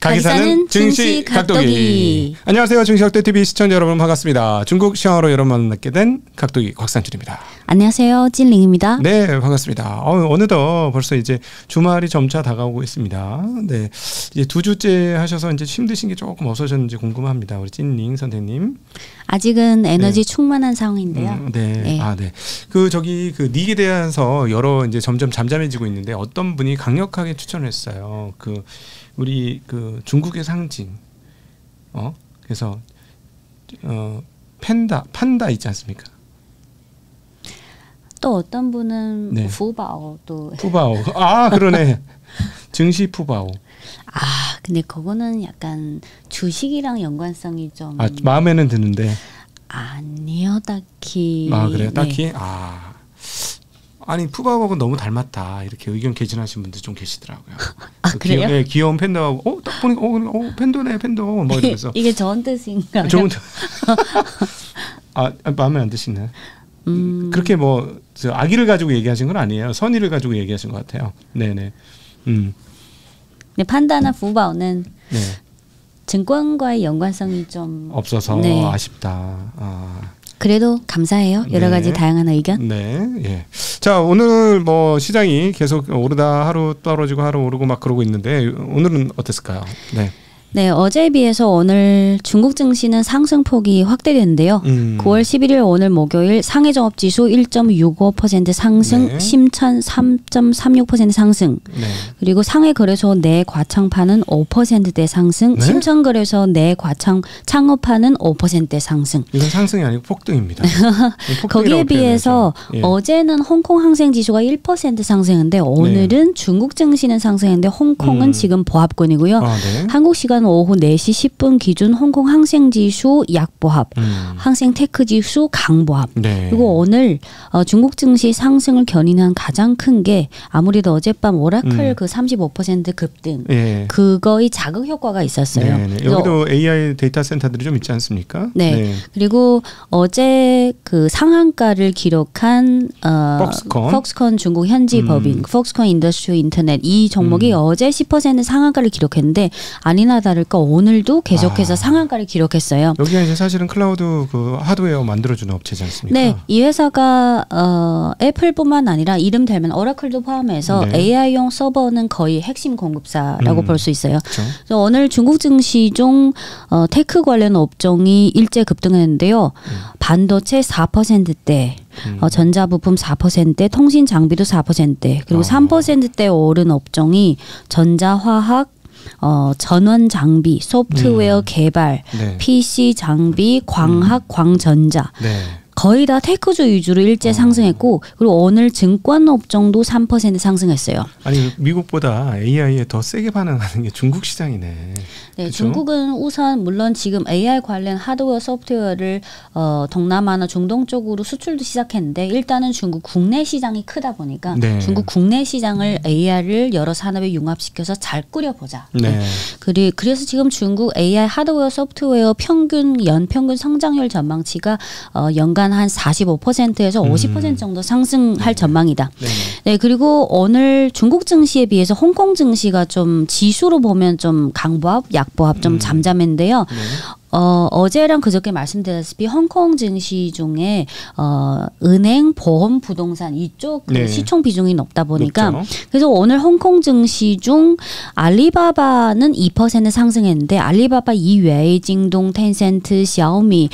가기 사는 증시 각도기. 안녕하세요. 증시 각도기 TV 시청자 여러분 반갑습니다. 중국 시황으로 여러분 만나게 된 각도기 곽상준입니다. 안녕하세요. 찐링입니다. 네, 반갑습니다. 어느덧 벌써 이제 주말이 점차 다가오고 있습니다. 네, 이제 2주째 하셔서 이제 힘드신 게 조금 없어졌는지 궁금합니다. 우리 찐링 선생님. 아직은 에너지 충만한 상황인데요. 네. 네. 그 닉에 대해서 여러 이제 점점 잠잠해지고 있는데 어떤 분이 강력하게 추천을 했어요. 우리 중국의 상징. 그래서 판다 있지 않습니까? 또 어떤 분은 푸바오도. 푸바오. 그러네. 증시 푸바오. 근데 그거는 약간 주식이랑 연관성이 좀. 마음에는 드는데. 아니요, 딱히. 그래요? 딱히? 아니 푸바오하고 너무 닮았다 이렇게 의견 개진하신 분들 좀 계시더라고요. 그래요? 귀여운 팬더하고 딱 보니까 팬더네 팬더 뭐 이러면서. 이게 좋은 뜻인가요? 좋은 뜻. 마음에 안 드시나요? 그렇게 아기를 가지고 얘기하신 건 아니에요. 선의를 가지고 얘기하신 것 같아요. 네네. 근데 판다나 푸바오는 증권과의 연관성이 좀 없어서 아쉽다. 그래도 감사해요. 여러 가지 다양한 의견. 네. 자, 오늘 시장이 계속 오르다 하루 떨어지고 하루 오르고 막 그러고 있는데 오늘은 어땠을까요? 네, 어제에 비해서 오늘 중국 증시는 상승폭이 확대됐는데요. 9월 11일 오늘 목요일 상해 종합지수 1.65% 상승, 심천 3.36% 상승. 그리고 상해 거래소 내 과창판은 5%대 상승, 심천 거래소 내 창업판은 5%대 상승. 이건 상승이 아니고 폭등입니다. 거기에 비해서 어제는 홍콩 항생 지수가 1% 상승했는데 오늘은 중국 증시는 상승했는데 홍콩은 지금 보합권이고요. 한국 시간 오후 4시 10분 기준 홍콩 항생지수 약보합, 항생테크지수 강보합. 그리고 오늘 중국 증시 상승을 견인한 가장 큰 게 아무래도 어젯밤 오라클 35% 급등. 그거의 자극 효과가 있었어요. 여기도 AI 데이터 센터들이 좀 있지 않습니까? 그리고 어제 상한가를 기록한 폭스콘 중국 현지 법인 폭스콘 인더스트리 인터넷 이 종목이 어제 10% 상한가를 기록했는데 아니나 다를까 오늘도 계속해서 상한가를 기록했어요. 여기가 이제 사실은 클라우드 하드웨어 만들어주는 업체지 않습니까? 네, 이 회사가 애플뿐만 아니라 이름 되면 오라클도 포함해서 AI용 서버는 거의 핵심 공급사라고 볼 수 있어요. 그래서 오늘 중국 증시 중 테크 관련 업종이 일제 급등했는데요. 반도체 4%대. 전자부품 4%대, 통신 장비도 4%대, 그리고 3%대 오른 업종이 전자화학, 전원 장비, 소프트웨어 개발, PC 장비, 광학, 광전자. 거의 다 테크주 위주로 일제 상승했고 그리고 오늘 증권 업종도 3% 상승했어요. 아니 미국보다 AI에 더 세게 반응하는 게 중국 시장이네. 네, 그쵸? 중국은 우선 물론 지금 AI 관련 하드웨어 소프트웨어를 동남아나 중동 쪽으로 수출도 시작했는데 일단은 중국 국내 시장이 크다 보니까 중국 국내 시장을 AI를 여러 산업에 융합시켜서 잘 꾸려보자. 그래서 지금 중국 AI 하드웨어 소프트웨어 연평균 성장률 전망치가 연간 한 45%에서 50% 정도 상승할 전망이다. 그리고 오늘 중국 증시에 비해서 홍콩 증시가 좀 지수로 보면 좀 강보합, 약보합 좀 잠잠했는데요. 어제랑 그저께 말씀드렸다시피 홍콩 증시 중에 은행, 보험, 부동산 이쪽 시총 비중이 높다 보니까 그래서 오늘 홍콩 증시 중 알리바바는 2% 상승했는데 알리바바 이외에 징동, 텐센트, 샤오미,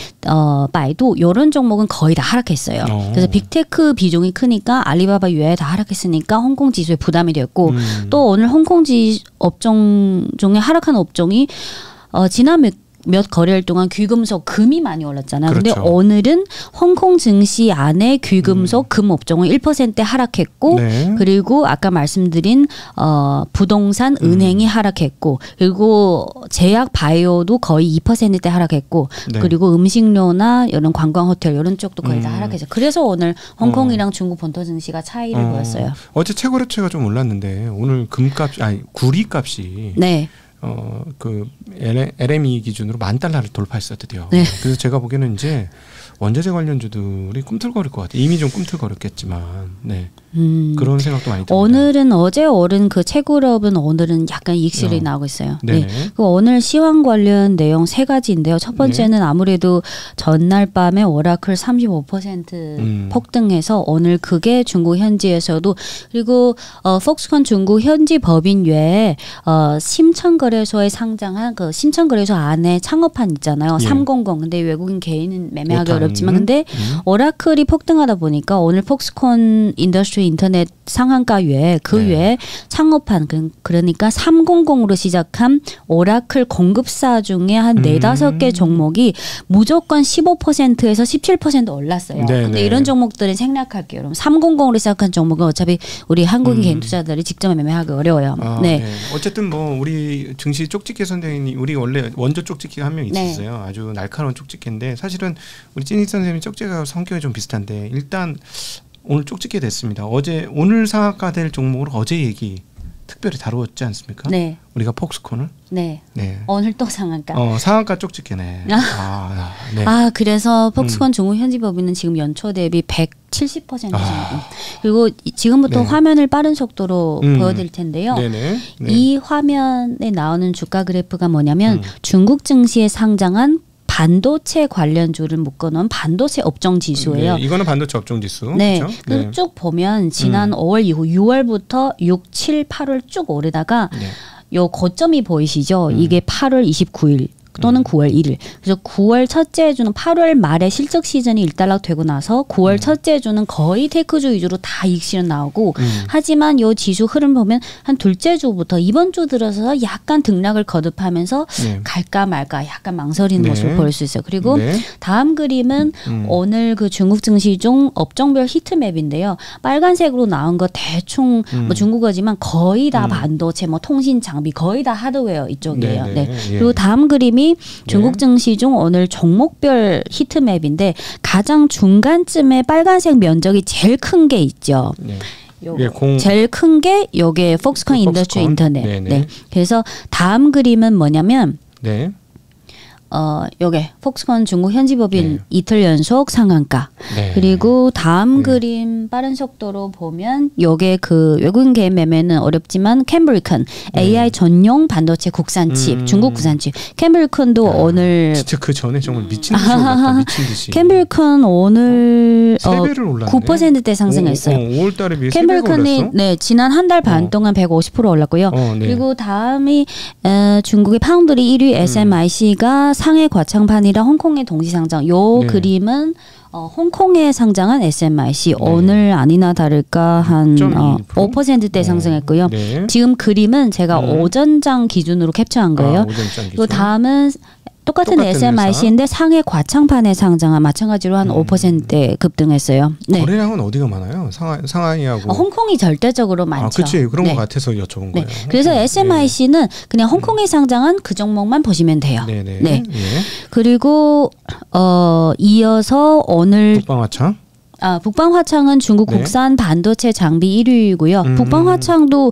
바이두 이런 종목은 거의 다 하락했어요. 그래서 빅테크 비중이 크니까 알리바바 이외에 다 하락했으니까 홍콩 지수에 부담이 됐고 또 오늘 홍콩 업종 중에 하락한 업종이 지난 몇 거래일 동안 귀금속 금이 많이 올랐잖아요. 그런데 오늘은 홍콩 증시 안에 귀금속 금 업종은 1% 하락했고 그리고 아까 말씀드린 부동산 은행이 하락했고 그리고 제약 바이오도 거의 2%대 하락했고 그리고 음식료나 이런 관광 호텔 이런 쪽도 거의 다 하락했어요. 그래서 오늘 홍콩이랑 중국 본토 증시가 차이를 보였어요. 어제 최고래체가 좀 올랐는데 오늘 구리값이 LME 기준으로 $10,000를 돌파했었대요. 그래서 제가 보기에는 이제 원자재 관련주들이 꿈틀거릴 것 같아요. 이미 좀 꿈틀거렸겠지만. 그런 생각도 많이 듭니다. 오늘은 어제 오른 그 채굴업은 오늘은 약간 이익실이 나오고 있어요. 네. 그 오늘 시황 관련 내용 세 가지인데요. 첫 번째는 아무래도 전날 밤에 오라클 35% 폭등해서 오늘 그게 중국 현지에서도 그리고 폭스콘 중국 현지 법인 외에 심천거래소에 상장한 그 심천거래소 안에 창업한 있잖아요. 300. 근데 외국인 개인은 매매하기 어렵지만 근데 오라클이 폭등하다 보니까 오늘 폭스콘 인더스트리 인터넷 상한가 외에 그 외에 창업한 그러니까 300으로 시작한 오라클 공급사 중에 한 4-5개 종목이 무조건 15%에서 17% 올랐어요. 근데 이런 종목들은 생략할게요. 그럼 300으로 시작한 종목은 어차피 우리 한국인 개인 투자자들이 직접 매매하기 어려워요. 네. 어쨌든 뭐 우리 증시 쪽집게 선생님이 우리 원래 원조 쪽집게가 한 명 있었어요. 아주 날카로운 쪽집게인데 사실은 우리 찐이 선생님이 쪽집게가 성격이 좀 비슷한데 일단 오늘 쪽집게 됐습니다. 오늘 상한가 될 종목으로 어제 얘기 특별히 다루었지 않습니까? 네. 우리가 폭스콘을. 네. 오늘 또 상한가. 상한가 쪽집게네. 네. 그래서 폭스콘 중국 현지 법인은 지금 연초 대비 170% 정도. 그리고 지금부터 화면을 빠른 속도로 보여드릴 텐데요. 이 화면에 나오는 주가 그래프가 뭐냐면 중국 증시에 상장한 반도체 관련주를 묶어놓은 반도체 업종 지수예요. 이거는 반도체 업종 지수. 네. 그렇죠? 쭉 보면 지난 5월 이후 6월부터 6, 7, 8월 쭉 오르다가 요 고점이 보이시죠? 이게 8월 29일. 또는 9월 1일. 그래서 9월 첫째 주는 8월 말에 실적 시즌이 일단락되고 나서 9월 첫째 주는 거의 테크주 위주로 다 이익실은 나오고 하지만 요 지수 흐름 보면 한 둘째 주부터 이번 주 들어서 약간 등락을 거듭하면서 갈까 말까 약간 망설이는 모습을 볼 수 있어요. 그리고 다음 그림은 오늘 그 중국 증시 중 업종별 히트맵인데요. 빨간색으로 나온 거 대충 뭐 중국어지만 거의 다 반도체, 뭐 통신 장비 거의 다 하드웨어 이쪽이에요. 그리고 다음 그림이 중국 증시 중 오늘 종목별 히트맵인데 가장 중간쯤에 빨간색 면적이 제일 큰 게 있죠. 제일 큰 게 요게 폭스콘 인더스트리 인터넷. 그래서 다음 그림은 뭐냐면 요게 폭스콘 중국 현지법인 이틀 연속 상한가. 그리고 다음 그림 빠른 속도로 보면 요게 그 외국인 개인 매매는 어렵지만 캠브리컨 AI 전용 반도체 국산 칩, 중국 국산 칩. 캠브리컨도 오늘 진짜 그 전에 정말 미친 듯이 올랐다. 미친 듯이. 캠브리컨 오늘 9%대 상승했어요. 5월 달에 비해 캠브리컨이 지난 한 달 반 동안 150% 올랐고요. 그리고 다음이 중국의 파운드리 1위 SMIC가 상해 과창판이랑 홍콩의 동시상장. 요 그림은 홍콩에 상장한 SMIC 오늘 아니나 다를까 한 5%대 상승했고요. 지금 그림은 제가 오전장 기준으로 캡처한 거예요. 그리고 다음은 똑같은 SMIC인데 상해 과창판에 상장한 마찬가지로 한 5%대 급등했어요. 거래량은 어디가 많아요? 상하이하고 홍콩이 절대적으로 많죠. 그렇지. 그런 것 같아서 여쭤본 거예요. 그래서 SMIC는 그냥 홍콩에 상장한 그 종목만 보시면 돼요. 그리고 이어서 오늘 북방화창. 북방화창은 중국 국산 반도체 장비 1위이고요. 북방화창도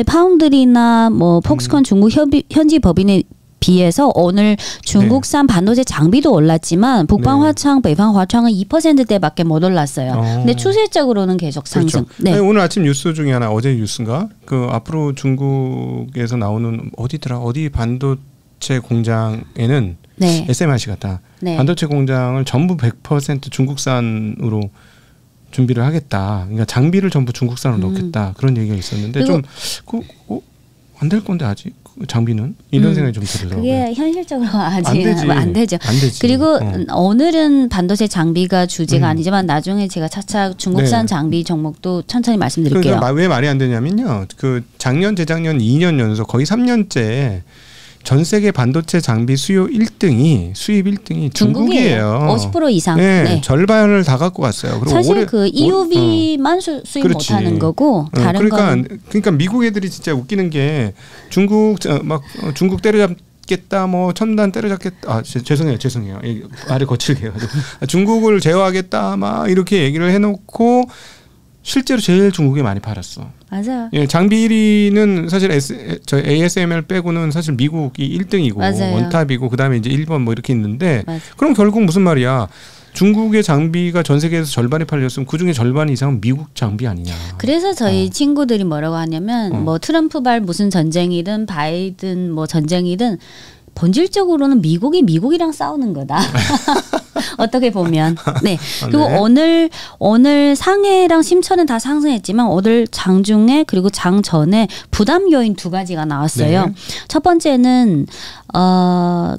파운드리나 뭐 폭스콘 중국 현지 법인의 비해서 오늘 중국산 반도체 장비도 올랐지만 북방화창,北方화창은 2%대밖에 못 올랐어요. 근데 추세적으로는 계속 상승. 아니, 오늘 아침 뉴스 중에 하나 어제 뉴스인가? 그 앞으로 중국에서 나오는 어디 반도체 공장에는 SMIC 같다. 반도체 공장을 전부 100% 중국산으로 준비를 하겠다. 그러니까 장비를 전부 중국산으로 넣겠다. 그런 얘기가 있었는데 좀 안 될 건데 아직. 장비는 이런 생각이 좀 들더라고요. 그게 현실적으로 아직 안 되죠. 그리고 오늘은 반도체 장비가 주제가 아니지만 나중에 제가 차차 중국산 장비 종목도 천천히 말씀드릴게요. 그러니까 왜 말이 안 되냐면요. 그 작년 재작년 2년 연속 거의 3년째 전 세계 반도체 장비 수요 1등이 수입 1등이 중국이에요. 50% 이상. 절반을 다 갖고 갔어요. 그리고 사실 그 EUV만 수입 못하는 거고 다른 그러니까 미국 애들이 진짜 웃기는 게 중국 때려잡겠다, 뭐 첨단 때려잡겠다. 죄송해요. 말을 거칠게 해가지고 중국을 제어하겠다, 막 이렇게 얘기를 해놓고. 실제로 제일 중국에 많이 팔았어. 맞아요. 장비 1위는 사실 ASML 빼고는 사실 미국이 1등이고 원탑이고 그다음에 이제 일본 뭐 이렇게 있는데 그럼 결국 무슨 말이야? 중국의 장비가 전 세계에서 절반이 팔렸으면 그중에 절반 이상은 미국 장비 아니냐. 그래서 저희 친구들이 뭐라고 하냐면 뭐 트럼프발 무슨 전쟁이든 바이든 뭐 전쟁이든 본질적으로는 미국이 미국이랑 싸우는 거다. 어떻게 보면. 네. 그리고 네. 오늘 상해랑 심천은 다 상승했지만 오늘 장중에 그리고 장전에 부담 요인 두 가지가 나왔어요. 네. 첫 번째는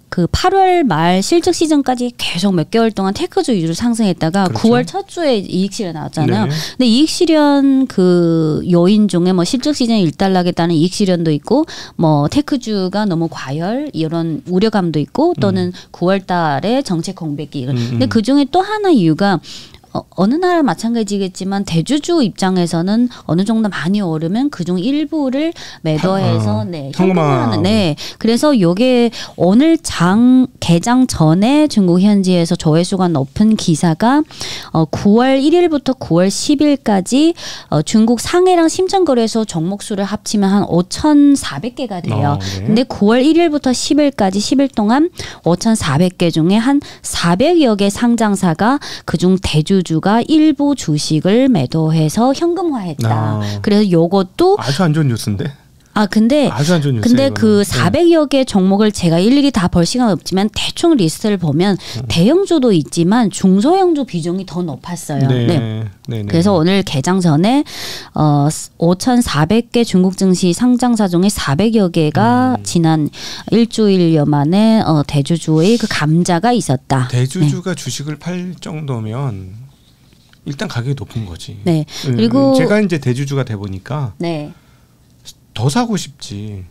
그 8월 말 실적 시즌까지 계속 몇 개월 동안 테크주 위주로 상승했다가 그렇죠. 9월 첫 주에 이익 실현 나왔잖아요. 네. 근데 이익 실현 그 요인 중에 뭐 실적 시즌이 일단락했다는 이익 실현도 있고 뭐 테크주가 너무 과열 이런 우려감도 있고 또는 9월 달에 정책 공백기. 근데 그 중에 또 하나 이유가 어느 나라 마찬가지겠지만 대주주 입장에서는 어느 정도 많이 오르면 그중 일부를 매도해서 네, 현금화하는 네. 그래서 요게 오늘 개장 전에 중국 현지에서 조회수가 높은 기사가 9월 1일부터 9월 10일까지 중국 상해랑 심천거래소 종목수를 합치면 한 5,400개가 돼요. 네. 근데 9월 1일부터 10일까지 10일 동안 5,400개 중에 한 400여 개 상장사가 그중 대주 주가 일부 주식을 매도해서 현금화했다. 그래서 요것도 아주 안 좋은 뉴스인데. 근데 아주 안 좋은 뉴스. 근데 그 400여 개 종목을 제가 일일이 다 볼 시간 없지만 대충 리스트를 보면 대형주도 있지만 중소형주 비중이 더 높았어요. 네. 그래서 오늘 개장 전에 5,400개 중국 증시 상장사 중에 400여 개가 지난 일주일여 만에 대주주의 그 감자가 있었다. 대주주가 주식을 팔 정도면 일단 가격이 높은 거지. 네. 그리고 제가 이제 대주주가 돼 보니까 네. 더 사고 싶지.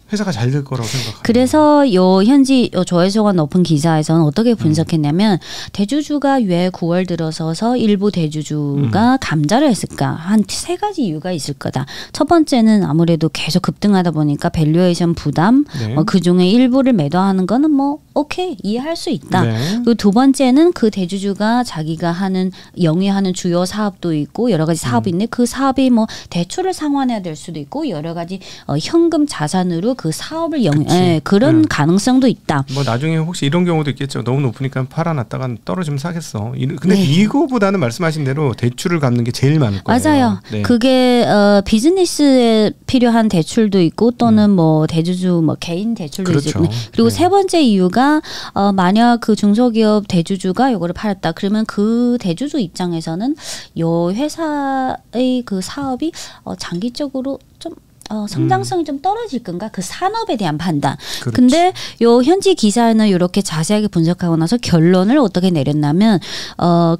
회사가 잘 될 거라고 생각합니다. 그래서 요 현지 조회수가 높은 기사에서는 어떻게 분석했냐면 대주주가 왜 9월 들어서서 일부 대주주가 감자를 했을까? 한 세 가지 이유가 있을 거다. 첫 번째는 아무래도 계속 급등하다 보니까 밸류에이션 부담, 네. 그중에 일부를 매도하는 거는 뭐 오케이 이해할 수 있다. 네. 그리고 두 번째는 그 대주주가 자기가 영위하는 주요 사업도 있고 여러 가지 사업이 있는데 그 사업이 뭐 대출을 상환해야 될 수도 있고 여러 가지 현금 자산으로 그 사업을 그런 가능성도 있다. 뭐 나중에 혹시 이런 경우도 있겠죠. 너무 높으니까 팔아놨다가 떨어지면 사겠어. 근데 이거보다는 말씀하신 대로 대출을 갚는 게 제일 많을 거예요. 맞아요. 네. 그게 비즈니스에 필요한 대출도 있고 또는 뭐 대주주 뭐 개인 대출도 그렇죠. 있고 그리고 세 번째 이유가 만약 그 중소기업 대주주가 요거를 팔았다 그러면 그 대주주 입장에서는 요 회사의 그 사업이 장기적으로 좀 성장성이 좀 떨어질 건가? 그 산업에 대한 판단. 그렇지. 근데 요 현지 기사에는 이렇게 자세하게 분석하고 나서 결론을 어떻게 내렸냐면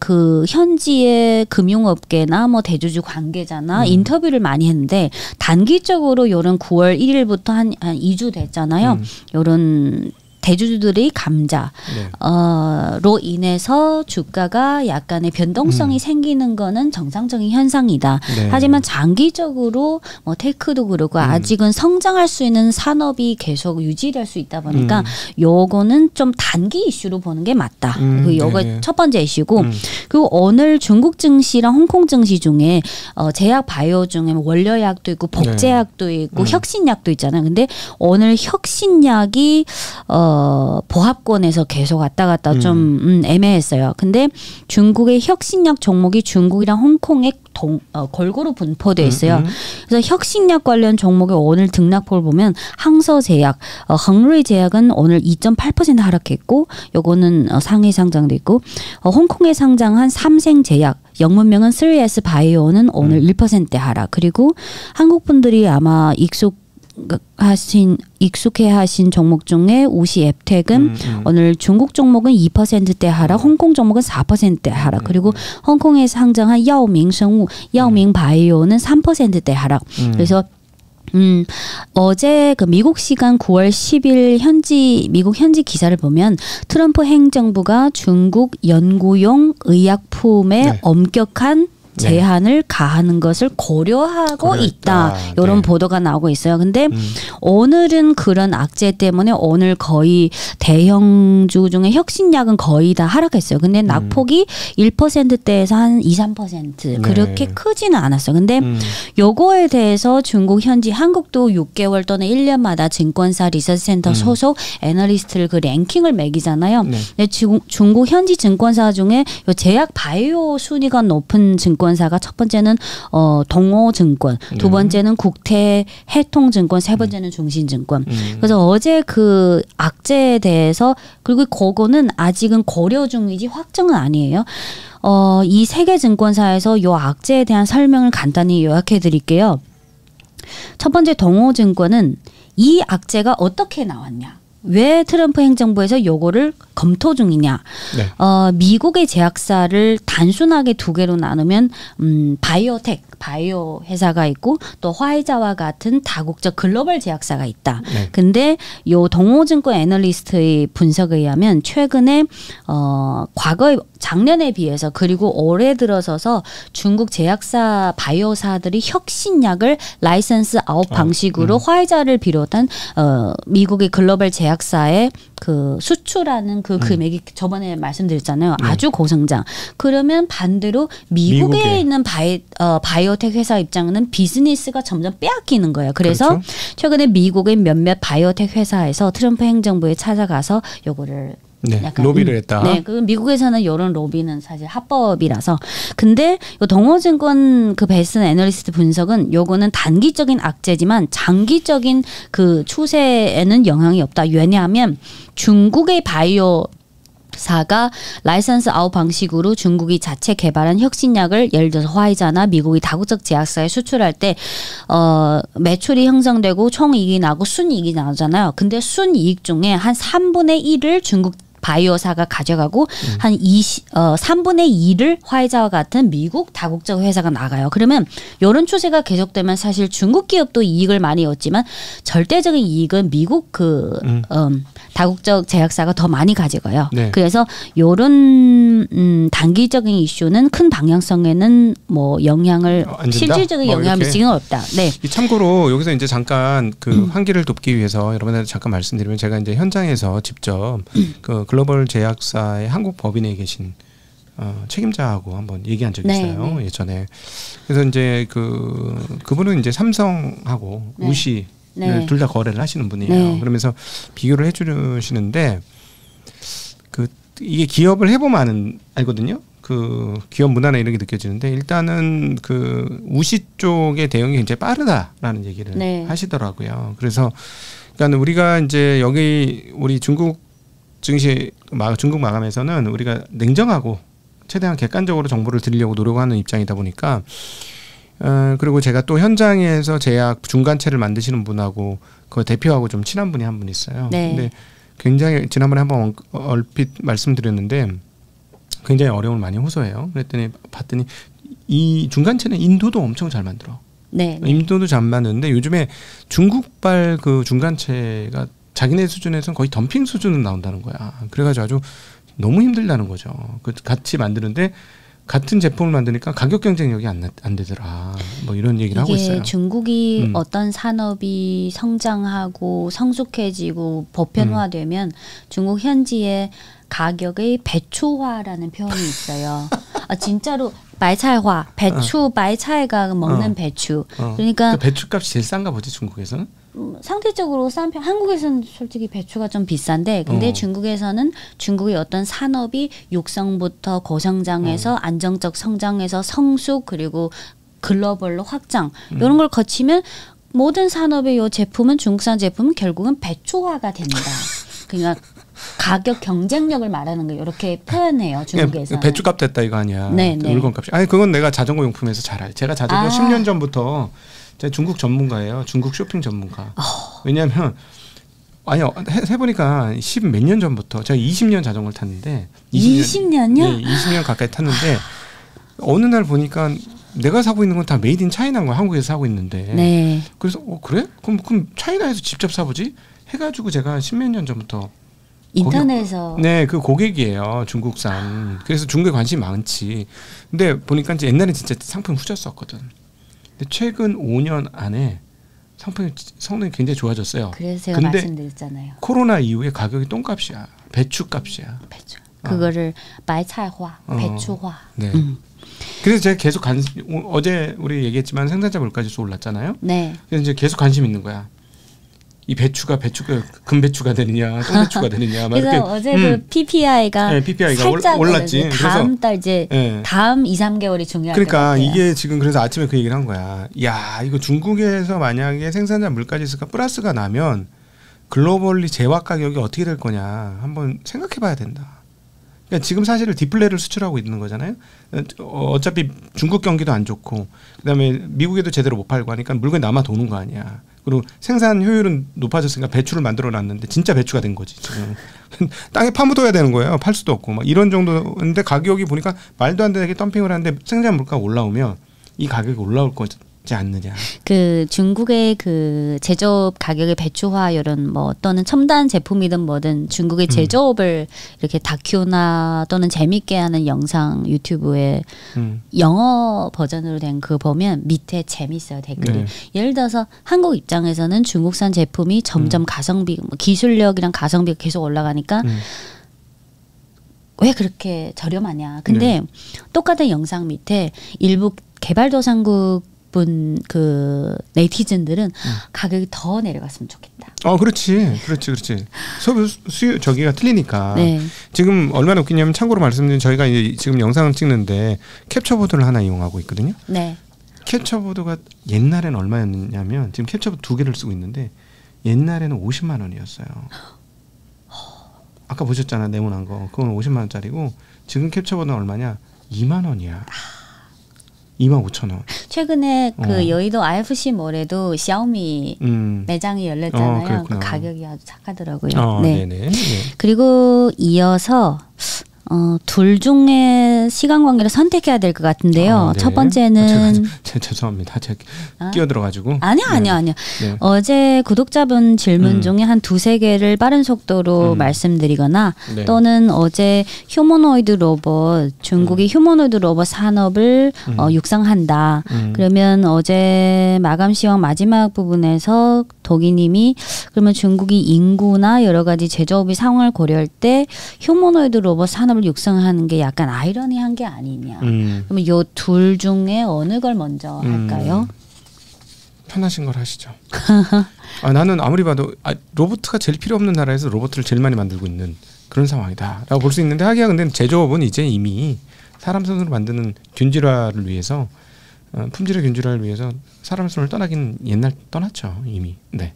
그 현지의 금융업계나 뭐 대주주 관계자나 인터뷰를 많이 했는데 단기적으로 요런 9월 1일부터 한 2주 됐잖아요. 요런 대주주들의 감자로 인해서 주가가 약간의 변동성이 생기는 거는 정상적인 현상이다. 네. 하지만 장기적으로 뭐 테크도 그렇고 아직은 성장할 수 있는 산업이 계속 유지될 수 있다 보니까 요거는 좀 단기 이슈로 보는 게 맞다. 요거 네. 첫 번째 이슈고 그리고 오늘 중국 증시랑 홍콩 증시 중에 제약 바이오 중에 원료약도 있고 복제약도 있고 혁신약도 있잖아요. 근데 오늘 혁신약이 보합권에서 계속 왔다 갔다 좀 애매했어요. 근데 중국의 혁신약 종목이 중국이랑 홍콩에 골고루 분포되어 있어요. 그래서 혁신약 관련 종목의 오늘 등락폭을 보면 항서제약,恒瑞제약은 오늘 2.8% 하락했고 요거는 상해 상장돼 있고 홍콩에 상장한 삼생제약 영문명은 3S 바이오는 오늘 1% 하락. 그리고 한국 분들이 아마 익숙해하신 종목 중에 우시 앱텍은 오늘 중국 종목은 2%대 하락, 홍콩 종목은 4%대 하락, 그리고 홍콩에 상장한 야오밍생우, 야오밍바이오는 3%대 하락. 그래서 어제 그 미국 시간 9월 10일 미국 현지 기사를 보면 트럼프 행정부가 중국 연구용 의약품의 엄격한 제한을 가하는 것을 고려하고 있다. 이런 보도가 나오고 있어요. 근데 오늘은 그런 악재 때문에 오늘 거의 대형주 중에 혁신약은 거의 다 하락했어요. 근데 낙폭이 1%대에서 한 2, 3% 그렇게 크지는 않았어요. 근데 요거에 대해서 중국 현지 한국도 6개월 또는 1년마다 증권사 리서치센터 소속 애널리스트를 그 랭킹을 매기잖아요. 근데 중국 현지 증권사 중에 요 제약 바이오 순위가 높은 증권사가 첫 번째는 동호증권, 두 번째는 국태 해통증권, 세 번째는 중신증권. 그래서 어제 그 악재에 대해서 그리고 그거는 아직은 고려 중이지 확정은 아니에요. 이 세 개 증권사에서 요 악재에 대한 설명을 간단히 요약해 드릴게요. 첫 번째 동호증권은 이 악재가 어떻게 나왔냐? 왜 트럼프 행정부에서 요거를 검토 중이냐? 미국의 제약사를 단순하게 두 개로 나누면 바이오텍, 바이오 회사가 있고 또 화이자와 같은 다국적 글로벌 제약사가 있다. 근데 요 동호증권 애널리스트의 분석에 의하면 최근에 과거에 작년에 비해서 그리고 올해 들어서서 중국 제약사 바이오사들이 혁신약을 라이선스 아웃 방식으로 화이자를 비롯한 미국의 글로벌 제약사에 그 수출하는 그 금액이 저번에 말씀드렸잖아요. 아주 고성장. 그러면 반대로 미국에 있는 바이오텍 회사 입장은 비즈니스가 점점 빼앗기는 거예요. 그래서 최근에 미국의 몇몇 바이오텍 회사에서 트럼프 행정부에 찾아가서 요거를 약간 로비를 했다. 네, 그 미국에서는 이런 로비는 사실 합법이라서. 근데 요 동호증권 그 베스트 애널리스트 분석은 요거는 단기적인 악재지만 장기적인 그 추세에는 영향이 없다. 왜냐하면 중국의 바이오 사가 라이선스 아웃 방식으로 중국이 자체 개발한 혁신약을 예를 들어서 화이자나 미국의 다국적 제약사에 수출할 때 매출이 형성되고 총이익이 나고 순이익이 나오잖아요. 근데 순이익 중에 한 3분의 1을 중국 바이오사가 가져가고 한 3분의 2를 화이자와 같은 미국 다국적 회사가 나가요. 그러면 이런 추세가 계속되면 사실 중국 기업도 이익을 많이 얻지만 절대적인 이익은 미국 다국적 제약사가 더 많이 가져가요. 그래서 이런 단기적인 이슈는 큰 방향성에는 뭐 영향을 실질적인 영향을 미치기는 어렵다. 네. 참고로 여기서 이제 잠깐 그 환기를 돕기 위해서 여러분한테 잠깐 말씀드리면 제가 이제 현장에서 직접 그 글로벌 제약사의 한국 법인에 계신 책임자하고 한번 얘기한 적이 있어요. 예전에. 그래서 이제 그분은 이제 삼성하고 우시 둘 다 거래를 하시는 분이에요. 그러면서 비교를 해주시는데 이게 기업을 해보면 알거든요. 그 기업 문화나 이런 게 느껴지는데 일단은 그 우시 쪽의 대응이 굉장히 빠르다라는 얘기를 하시더라고요. 그래서 그러니까 우리가 이제 여기 우리 중국 마감에서는 우리가 냉정하고 최대한 객관적으로 정보를 드리려고 노력하는 입장이다 보니까 그리고 제가 또 현장에서 제약 중간체를 만드시는 분하고 그 대표하고 좀 친한 분이 한 분 있어요. 근데 굉장히 지난번에 한번 얼핏 말씀드렸는데 굉장히 어려움을 많이 호소해요. 그랬더니 봤더니 이 중간체는 인도도 엄청 잘 만들어. 인도도 잘 만드는데 요즘에 중국발 그 중간체가 자기네 수준에서는 거의 덤핑 수준으로 나온다는 거야. 그래가지고 아주 너무 힘들다는 거죠. 같이 만드는데 같은 제품을 만드니까 가격 경쟁력이 안 되더라. 뭐 이런 얘기를 하고 있어요. 중국이 어떤 산업이 성장하고 성숙해지고 보편화되면 중국 현지의 가격의 배추화라는 표현이 있어요. 진짜로白菜화, 배추, 白菜가 먹는 배추. 그러니까 배추값이 제일 싼가 보지 중국에서는? 상대적으로 싼 편. 한국에서는 솔직히 배추가 좀 비싼데 근데 중국에서는 중국의 어떤 산업이 육성부터 고성장해서 안정적 성장해서 성숙 그리고 글로벌로 확장 이런 걸 거치면 모든 산업의 요 제품은 중국산 제품은 결국은 배추화가 된다. 그러니까 가격 경쟁력을 말하는 거예요. 이렇게 표현해요. 중국에서. 배추값 됐다 이거 아니야. 물건값이. 아니 그건 내가 자전거 용품에서 잘 알지. 제가 자전거 10년 전부터 제가 중국 전문가예요. 중국 쇼핑 전문가. 왜냐하면 해보니까 10 몇 년 전부터 제가 20년 자전거를 탔는데 20년요? 네, 20년 가까이 탔는데 어느 날 보니까 내가 사고 있는 건 다 메이드 인 차이나인 거야. 한국에서 사고 있는데. 그래서 그래? 그럼 차이나에서 직접 사보지? 해가지고 제가 10몇 년 전부터 인터넷에서 네, 그 고객이에요. 중국산. 그래서 중국에 관심이 많지. 근데 보니까 이제 옛날에 진짜 상품이 후졌었거든. 근데 최근 5년 안에 상품이 성능이 굉장히 좋아졌어요. 그래서 제가 말씀드렸잖아요. 코로나 이후에 가격이 똥값이야. 배추값이야. 배추. 그거를 말차화, 배추화. 네. 그래서 제가 계속 어제 우리 얘기했지만 생산자 물가지수 올랐잖아요. 네. 그래서 이제 계속 관심 있는 거야. 이 배추가 금배추가 되느냐, 똥배추가 되느냐. 그래서 이렇게, 어제 그 PPI가 네, PPI가 살짝 올랐지. 다음 달 이제 네. 다음 2, 3개월이 중요할 것 그러니까 같아요. 이게 지금 그래서 아침에 그 얘기를 한 거야. 야, 이거 중국에서 만약에 생산자 물가지수가 플러스가 나면 글로벌리 재화 가격이 어떻게 될 거냐 한번 생각해봐야 된다. 그러니까 지금 사실은 디플레를 수출하고 있는 거잖아요. 어차피 중국 경기도 안 좋고 그다음에 미국에도 제대로 못 팔고 하니까 물건이 남아 도는 거 아니야. 그리고 생산 효율은 높아졌으니까 배추를 만들어 놨는데 진짜 배추가 된 거지 지금. 땅에 파묻어야 되는 거예요. 팔 수도 없고 막 이런 정도인데 가격이 보니까 말도 안 되게 덤핑을 하는데 생산 물가가 올라오면 이 가격이 올라올 거지 않느냐. 그 중국의 그 제조업 가격의 배추화 이런 뭐 또는 첨단 제품이든 뭐든 중국의 제조업을 이렇게 다큐나 또는 재밌게 하는 영상 유튜브에 영어 버전으로 된 그 보면 밑에 재밌어요 댓글이. 네. 예를 들어서 한국 입장에서는 중국산 제품이 점점 가성비 기술력이랑 가성비가 계속 올라가니까 왜 그렇게 저렴하냐. 근데 똑같은 영상 밑에 일부 개발도상국 그 네티즌들은 가격이 더 내려갔으면 좋겠다. 그렇지. 소비 수요 저기가 틀리니까. 네. 지금 얼마나 웃기냐면 참고로 말씀드린 저희가 이제 지금 영상을 찍는데 캡처보드를 하나 이용하고 있거든요. 네. 캡처보드가 옛날에는 얼마였냐면 지금 캡처보드 2개를 쓰고 있는데 옛날에는 50만 원이었어요. 아까 보셨잖아 네모난 거. 그건 50만 원짜리고 지금 캡처보드는 얼마냐? 2만 원이야. 25,000원. 최근에 그 여의도 IFC몰에도 샤오미 매장이 열렸잖아요. 그 가격이 아주 착하더라고요. 네. 네네. 그리고 이어서 둘 중에 시간 관계를 선택해야 될 것 같은데요. 첫 번째는 죄송합니다. 제가 끼어들어가지고. 아니요. 네. 어제 구독자분 질문 중에 한 2-3개를 빠른 속도로 말씀드리거나 또는 어제 휴머노이드 로봇 중국이 휴머노이드 로봇 산업을 육성한다. 그러면 어제 마감 시황 마지막 부분에서 도기님이 그러면 중국이 인구나 여러 가지 제조업의 상황을 고려할 때 휴머노이드 로봇 산업을 육성하는 게 약간 아이러니한 게 아니냐. 그러면 요 둘 중에 어느 걸 먼저 할까요? 편하신 걸 하시죠. 나는 아무리 봐도 로봇가 제일 필요 없는 나라에서 로봇을 제일 많이 만들고 있는 그런 상황이다라고 볼 수 있는데 하기야 근데 제조업은 이제 이미 사람 손으로 만드는 균질화를 위해서 품질의 균질화를 위해서 사람 손을 떠나긴 옛날 떠났죠 이미. 네.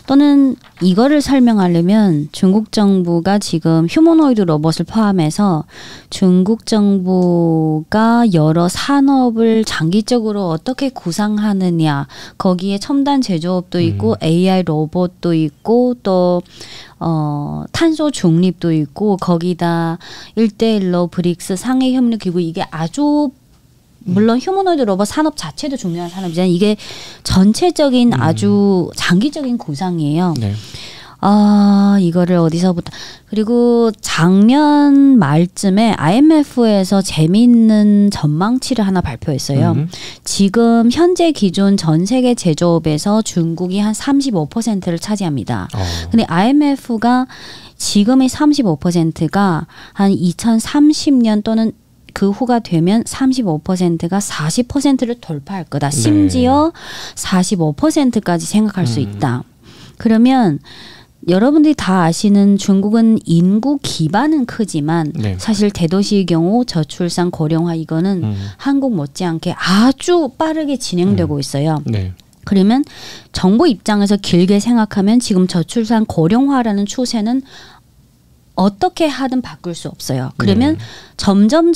또는 이거를 설명하려면 중국 정부가 지금 휴머노이드 로봇을 포함해서 중국 정부가 여러 산업을 장기적으로 어떻게 구상하느냐 거기에 첨단 제조업도 있고 AI 로봇도 있고 또 탄소 중립도 있고 거기다 1대1로 브릭스 상해협력기구 이게 아주 물론 휴머노이드 로봇 산업 자체도 중요한 산업이지만 이게 전체적인 아주 장기적인 구상이에요. 네. 이거를 어디서부터 그리고 작년 말쯤에 IMF에서 재미있는 전망치를 하나 발표했어요. 지금 현재 기준 전 세계 제조업에서 중국이 한 35%를 차지합니다. 근데 IMF가 지금의 35%가 한 2030년 또는 그 후가 되면 35%가 40%를 돌파할 거다. 심지어 45%까지 생각할 수 있다. 그러면 여러분들이 다 아시는 중국은 인구 기반은 크지만 사실 대도시의 경우 저출산 고령화 이거는 한국 못지않게 아주 빠르게 진행되고 있어요. 그러면 정부 입장에서 길게 생각하면 지금 저출산 고령화라는 추세는 어떻게 하든 바꿀 수 없어요. 그러면 점점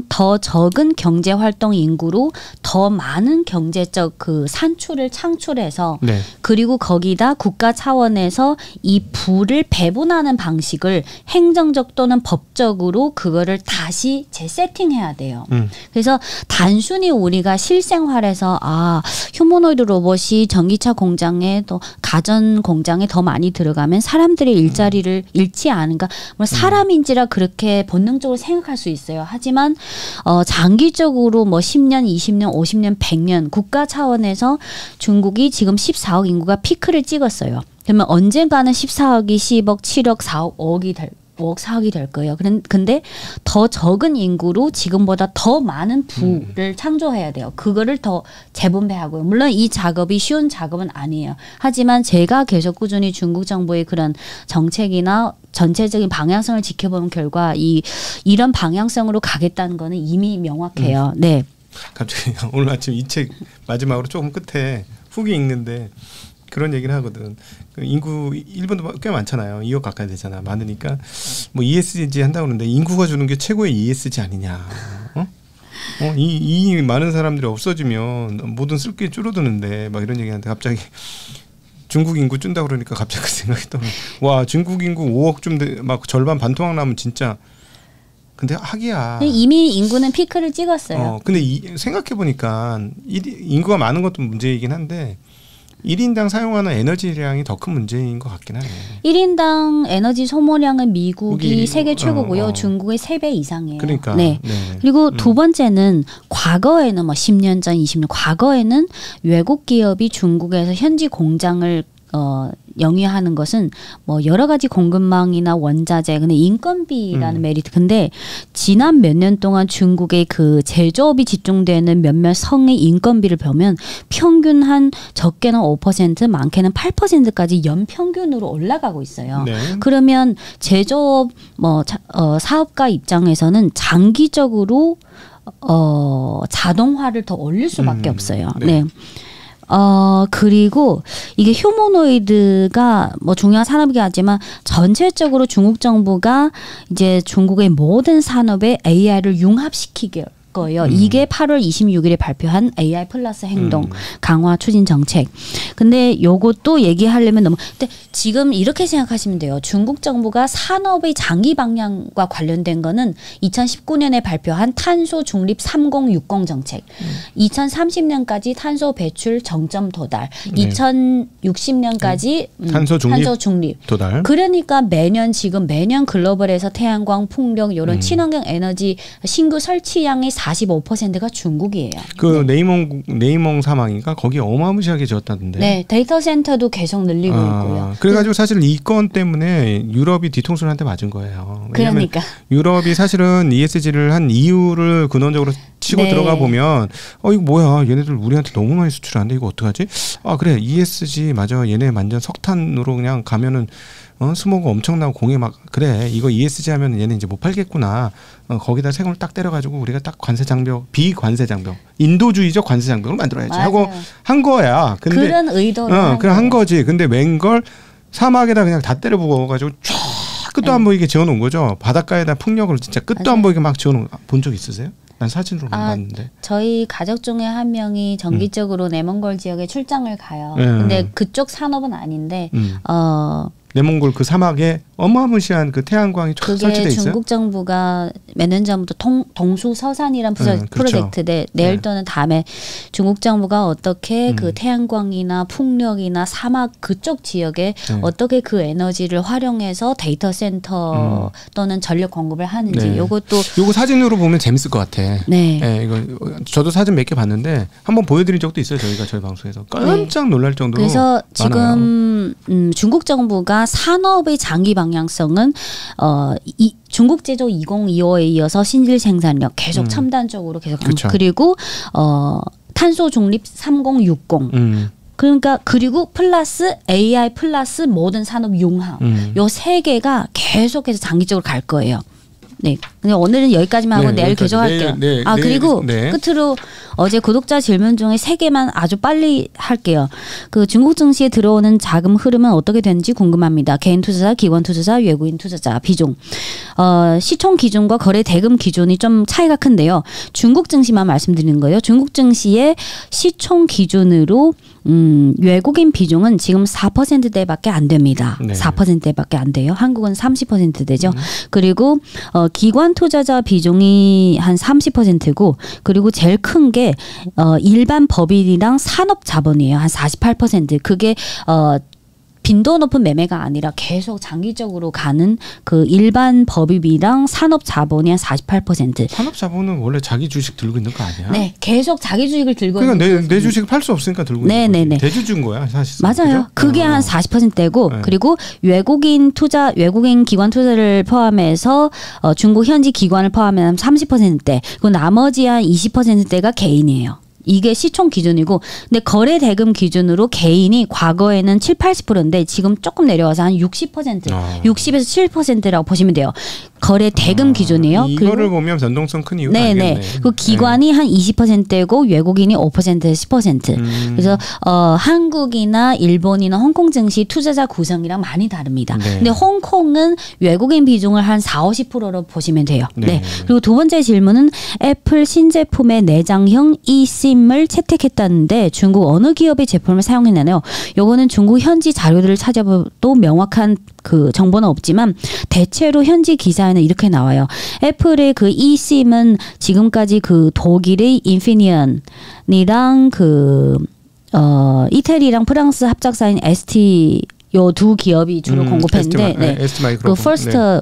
더 적은 경제 활동 인구로 더 많은 경제적 그 산출을 창출해서 그리고 거기다 국가 차원에서 이 부를 배분하는 방식을 행정적 또는 법적으로 그거를 다시 재세팅해야 돼요. 그래서 단순히 우리가 실생활에서 휴머노이드 로봇이 전기차 공장에 또 가전 공장에 더 많이 들어가면 사람들의 일자리를 잃지 않은가. 사람인지라 그렇게 본능적으로 생각할 수 있어요. 하지만 장기적으로 뭐 10년, 20년, 50년, 100년 국가 차원에서 중국이 지금 14억 인구가 피크를 찍었어요. 그러면 언젠가는 14억이 10억, 7억, 4억, 5억, 4억이 될 거예요. 근데 더 적은 인구로 지금보다 더 많은 부를 창조해야 돼요. 그거를 더 재분배하고요. 물론 이 작업이 쉬운 작업은 아니에요. 하지만 제가 계속 꾸준히 중국 정부의 그런 정책이나 전체적인 방향성을 지켜보는 결과 이런 방향성으로 가겠다는 거는 이미 명확해요. 네. 갑자기 오늘 아침 이 책 마지막으로 조금 끝에 후기 읽는데 그런 얘기를 하거든. 인구 일본도 꽤 많잖아요. 2억 가까이 되잖아. 많으니까 뭐 ESG 한다고 그러는데 인구가 주는 게 최고의 ESG 아니냐. 이 많은 사람들이 없어지면 모든 쓸 게 줄어드는데 막 이런 얘기하는데 갑자기 중국 인구 준다 그러니까 갑자기 그 생각이 떠나. 와, 중국 인구 5억 좀 막 절반 반토막 나면 진짜. 근데 하기야. 이미 인구는 피크를 찍었어요. 근데 생각해 보니까 인구가 많은 것도 문제이긴 한데 1인당 사용하는 에너지량이 더 큰 문제인 것 같긴 하네요. 1인당 에너지 소모량은 미국이 세계 최고고요. 중국의 3배 이상이에요. 그러니까. 네. 그리고 두 번째는 과거에는 뭐 10년 전, 20년 과거에는 외국 기업이 중국에서 현지 공장을 영위하는 것은 뭐 여러 가지 공급망이나 원자재, 근데 인건비라는 메리트. 근데 지난 몇 년 동안 중국의 그 제조업이 집중되는 몇몇 성의 인건비를 보면 평균 한 적게는 5%, 많게는 8%까지 연평균으로 올라가고 있어요. 네. 그러면 제조업 사업가 입장에서는 장기적으로 자동화를 더 올릴 수밖에 없어요. 네. 그리고 이게 휴머노이드가 뭐 중요한 산업이긴 하지만 전체적으로 중국 정부가 이제 중국의 모든 산업에 AI를 융합시키게 거예요. 이게 8월 26일에 발표한 AI 플러스 행동 강화 추진 정책. 근데 요것도 얘기하려면 너무 근데 지금 이렇게 생각하시면 돼요. 중국 정부가 산업의 장기 방향과 관련된 거는 2019년에 발표한 탄소 중립 3060 정책. 2030년까지 탄소 배출 정점 도달. 2060년까지 탄소 중립 도달. 그러니까 매년 글로벌에서 태양광, 풍력 이런 친환경 에너지 신규 설치량이 45%가 중국이에요. 그 네. 네이몽 사망인가 거기 어마무시하게 지었다던데. 네, 데이터 센터도 계속 늘리고 있고요. 그래가지고 사실 이 건 때문에 유럽이 뒤통수를 한 대 맞은 거예요. 그러니까 유럽이 사실은 ESG를 한 이유를 근원적으로 치고 들어가 보면 이거 뭐야 얘네들 우리한테 너무 많이 수출하는데 이거 어떡하지? 그래 ESG 맞아 얘네 완전 석탄으로 그냥 가면은 스모그 엄청나고 공해 막 그래 이거 ESG 하면 얘네 이제 못 팔겠구나. 거기다 세금을 딱 때려가지고 우리가 딱 관세 장벽 비관세 장벽 인도주의적 관세 장벽을 만들어야지 맞아요. 하고 한 거야. 근데 그런 의도로 그냥 한 거지. 근데 웬걸 사막에다 그냥 다 때려 부어가지고 쫙 끝도 안 보이게 지어놓은 거죠. 바닷가에다 풍력을 진짜 끝도 안 보이게 막 지어놓은 본 적 있으세요? 난 사진으로만 봤는데. 저희 가족 중에 한 명이 정기적으로 내몽골 지역에 출장을 가요. 근데 그쪽 산업은 아닌데 내몽골 그 사막에 어마무시한 그 태양광이 설치돼 있어요. 중국 정부가 몇 년 전부터 동수서산이라는 프로젝트인데 내일또는 다음에 중국 정부가 어떻게 그 태양광이나 풍력이나 사막 그쪽 지역에 어떻게 그 에너지를 활용해서 데이터 센터 또는 전력 공급을 하는지 요거 사진으로 보면 재밌을 것 같아. 네. 이거 저도 사진 몇 개 봤는데 한번 보여드린 적도 있어요. 저희 방송에서 깜짝 놀랄 정도로. 그래서 많아요. 지금 중국 정부가 산업의 장기 방향성은 중국 제조 2025에 이어서 신질 생산력 계속 첨단적으로 계속 그리고 탄소 중립 3060 그러니까 그리고 플러스 AI 플러스 모든 산업 융합 요 세 개가 계속해서 장기적으로 갈 거예요. 네. 근데 오늘은 여기까지만 하고 내일 여기까지. 계속할게요. 그리고 끝으로 어제 구독자 질문 중에 3개만 아주 빨리 할게요. 그 중국 증시에 들어오는 자금 흐름은 어떻게 되는지 궁금합니다. 개인 투자자, 기관 투자자, 외국인 투자자 비중. 시총 기준과 거래 대금 기준이 좀 차이가 큰데요. 중국 증시만 말씀드리는 거예요. 중국 증시의 시총 기준으로 외국인 비중은 지금 4%대밖에 안 됩니다. 네. 4%대밖에 안 돼요. 한국은 30%대죠. 그리고 기관 투자자 비중이 한 30%고 그리고 제일 큰 게 일반 법인이랑 산업 자본이에요. 한 48%. 그게 빈도 높은 매매가 아니라 계속 장기적으로 가는 그 일반 법인이랑 산업 자본이 한 48%. 산업 자본은 원래 자기 주식 들고 있는 거 아니야? 네, 계속 자기 주식을 들고 그러니까 있는 내 주식을 팔 수 없으니까 들고 있는 거지. 대주주인 거야, 사실. 맞아요. 그죠? 그게 한 40%고 그리고 외국인 기관 투자를 포함해서 중국 현지 기관을 포함하면 30%대. 그리고 나머지 한 20%대가 개인이에요. 이게 시총 기준이고 근데 거래 대금 기준으로 개인이 과거에는 7, 80%인데 지금 조금 내려와서 한 60%, 60에서 7%라고 보시면 돼요. 거래 대금 기준이에요. 이거를 보면 변동성 큰 이유가 아니겠네. 그 기관이 한 20%고 외국인이 5%에서 10%. 그래서 한국이나 일본이나 홍콩 증시 투자자 구성이랑 많이 다릅니다. 근데 홍콩은 외국인 비중을 한 4, 50%로 보시면 돼요. 네. 그리고 두 번째 질문은 애플 신제품의 내장형 eSIM을 채택했다는데 중국 어느 기업의 제품을 사용했나요? 요거는 중국 현지 자료들을 찾아봐도 명확한 그 정보는 없지만 대체로 현지 기사에는 이렇게 나와요. 애플의 그 eSIM은 지금까지 그 독일의 인피니언이랑 그 이태리랑 프랑스 합작사인 ST 요 두 기업이 주로 공급했는데 그 퍼스트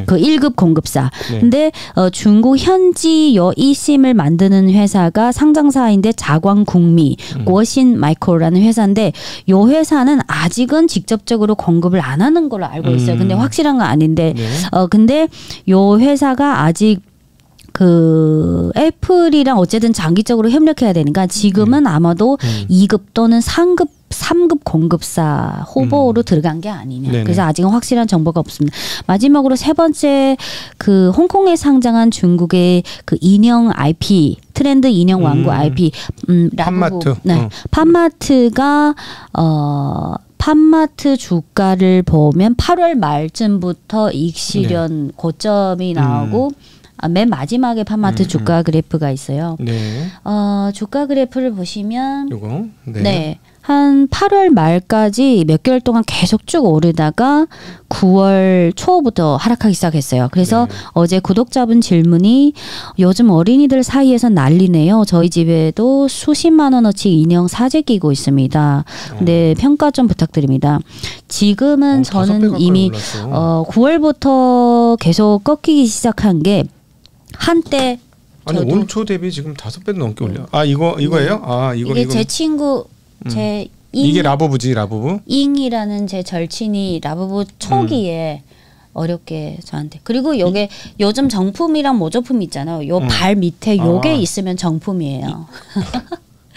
그 1급 공급사. 근데 중국 현지 요 eSIM을 만드는 회사가 상장사인데 자광국미, 고신 마이크로라는 회사인데 요 회사는 아직은 직접적으로 공급을 안 하는 걸로 알고 있어요. 근데 확실한 건 아닌데 근데 요 회사가 아직 그 애플이랑 어쨌든 장기적으로 협력해야 되니까 지금은 아마도 2급 또는 3급 공급사 후보로 들어간 게 아니냐. 네네. 그래서 아직은 확실한 정보가 없습니다. 마지막으로 세 번째 그 홍콩에 상장한 중국의 그 인형 IP 트렌드 인형 왕국 IP 팜마트. 네. 팜마트가 팜마트 주가를 보면 8월 말쯤부터 이익 실현 고점이 나오고 맨 마지막에 팜마트 주가 그래프가 있어요. 네. 주가 그래프를 보시면 요거. 네. 한 8월 말까지 몇 개월 동안 계속 쭉 오르다가 9월 초부터 하락하기 시작했어요. 그래서 어제 구독자분 질문이 요즘 어린이들 사이에서 난리네요. 저희 집에도 수십만 원어치 인형 사재 끼고 있습니다. 근데 평가 좀 부탁드립니다. 지금은 저는 이미 9월부터 계속 꺾이기 시작한 게 한때 아니 올 초 대비 지금 5배도 넘게 올려. 이거예요? 이게 제 친구 이게 라부부지 라부부. 잉이라는 제 절친이 라부부 초기에 어렵게 저한테 그리고 요게 요즘 정품이랑 모조품 있잖아요. 요 발 밑에 요게 있으면 정품이에요.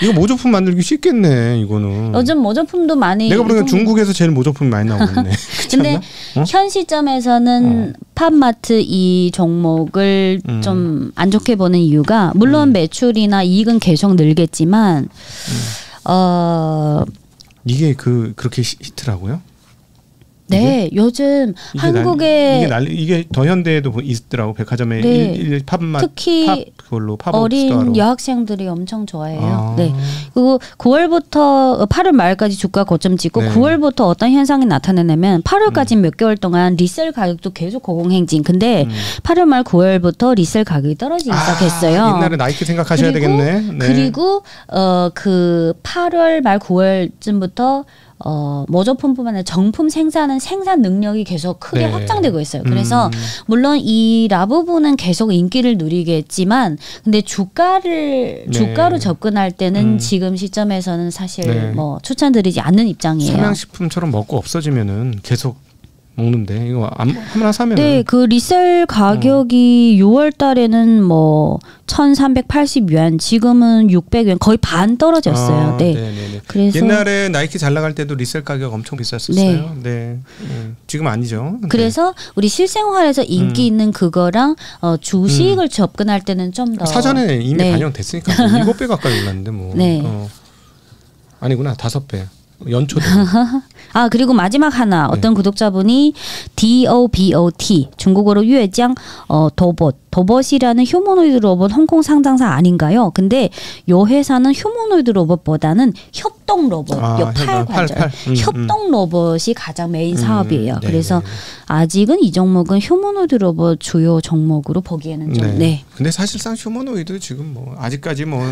이거 모조품 만들기 쉽겠네. 이거는 요즘 모조품도 많이 내가 보니까 중국에서 제일 모조품이 많이 나오고 있네. 근데 현 시점에서는 팝마트 이 종목을 좀 안 좋게 보는 이유가 물론 매출이나 이익은 계속 늘겠지만 이게 그렇게 히트라고요? 네, 요즘 한국에 이게 더현대에도 있더라고. 백화점에 팝마트 특히 그걸로 팝 어린 여학생들이 엄청 좋아해요. 네. 그리고 9월부터 8월 말까지 주가 고점 찍고 9월부터 어떤 현상이 나타나냐면 8월까지 몇 개월 동안 리셀 가격도 계속 고공행진. 근데 8월 말 9월부터 리셀 가격이 떨어지기 시작했어요. 옛날에 나이키 생각하셔야 되겠네. 네. 그리고 그 8월 말 9월쯤부터 모조품뿐만 아니라 정품 생산 능력이 계속 크게 확장되고 있어요. 그래서 물론 이 라부부는 계속 인기를 누리겠지만 근데 주가로 접근할 때는 지금 시점에서는 사실 뭐 추천드리지 않는 입장이에요. 삼양식품처럼 먹고 없어지면은 계속 먹는데 이거 하나 사면 네, 그 리셀 가격이 6월 달에는 뭐 1,380위안, 지금은 600위안, 거의 반 떨어졌어요. 네. 네네네. 그래서 옛날에 나이키 잘 나갈 때도 리셀 가격 엄청 비쌌었어요. 네. 지금 아니죠. 그래서 우리 실생활에서 인기 있는 그거랑 주식을 접근할 때는 좀 더 사전에 이미 반영됐으니까 7배 가까이 올랐는데 뭐. 네. 아니구나 5배. 연초도. 아, 그리고 마지막 하나 어떤 구독자분이 DOBOT 중국어로 유해장 도봇이라는 휴머노이드 로봇 홍콩 상장사 아닌가요? 근데 요 회사는 휴머노이드 로봇보다는 협동 로봇, 팔 관절, 협동 로봇이 가장 메인 사업이에요. 그래서 아직은 이 종목은 휴머노이드 로봇 주요 종목으로 보기에는 좀 근데 사실상 휴머노이드 지금 뭐 아직까지 뭐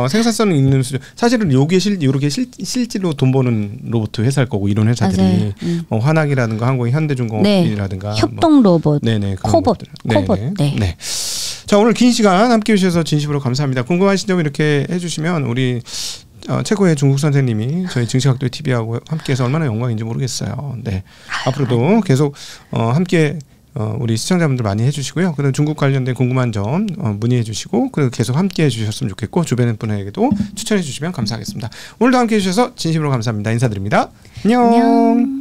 생산성 있는 수준. 사실은 요게 이렇게 실제로 돈 버는 로봇 회사일 거고 이런 회사들이 뭐 환학이라든가 한국의 현대중공업이라든가 협동 로봇, 코봇. 네. 자, 오늘 긴 시간 함께 해주셔서 진심으로 감사합니다. 궁금하신 점 이렇게 해주시면 우리 최고의 중국 선생님이 저희 증시각도의 TV하고 함께해서 얼마나 영광인지 모르겠어요. 네, 앞으로도 계속 함께 우리 시청자분들 많이 해주시고요. 그리고 중국 관련된 궁금한 점 문의해 주시고 그리고 계속 함께 해주셨으면 좋겠고 주변 분에게도 추천해 주시면 감사하겠습니다. 오늘도 함께 해주셔서 진심으로 감사합니다. 인사드립니다. 안녕.